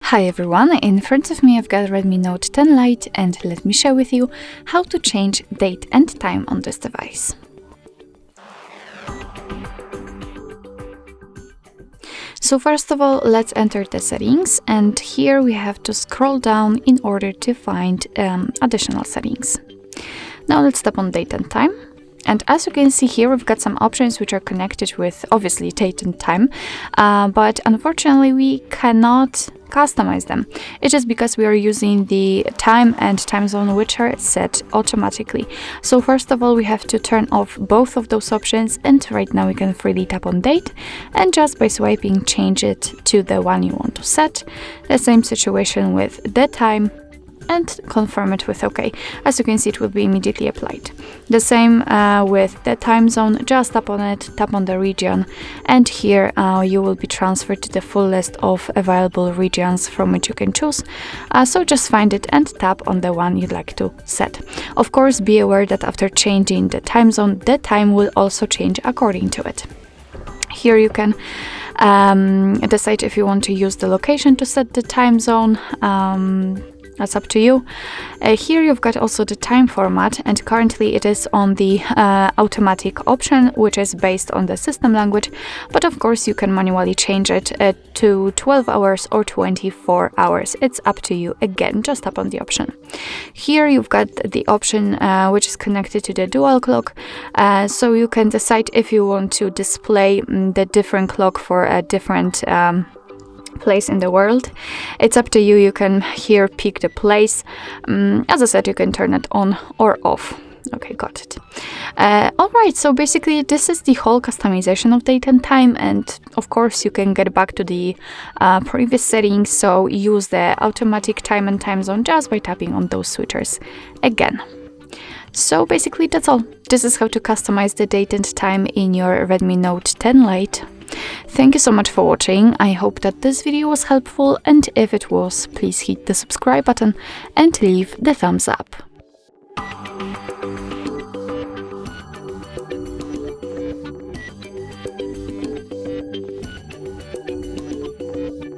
Hi everyone, in front of me I've got Redmi Note 10 Lite and let me share with you how to change date and time on this device. So first of all, let's enter the settings, and here we have to scroll down in order to find additional settings. Now let's tap on date and time. And as you can see here, we've got some options which are connected with obviously date and time, but unfortunately we cannot customize them. It's just because we are using the time and time zone which are set automatically. So first of all, we have to turn off both of those options, and right now we can freely tap on date and just by swiping change it to the one you want to set. The same situation with the time, and confirm it with OK. As you can see, it will be immediately applied. The same with the time zone, just tap on it, tap on the region, and here you will be transferred to the full list of available regions from which you can choose. So just find it and tap on the one you'd like to set. Of course, be aware that after changing the time zone, the time will also change according to it. Here you can decide if you want to use the location to set the time zone. That's up to you. Here you've got also the time format, and currently it is on the automatic option, which is based on the system language, but of course you can manually change it to 12 hours or 24 hours. It's up to you. Again, just tap on the option. Here you've got the option which is connected to the dual clock, so you can decide if you want to display the different clock for a different place in the world. It's up to you. You can here pick the place. As I said, you can turn it on or off. Okay, got it. Alright, so basically this is the whole customization of date and time, and of course you can get back to the previous settings, so use the automatic time and time zone just by tapping on those switchers again. So basically that's all. This is how to customize the date and time in your Redmi Note 10 Lite. Thank you so much for watching. I hope that this video was helpful, and if it was, please hit the subscribe button and leave the thumbs up.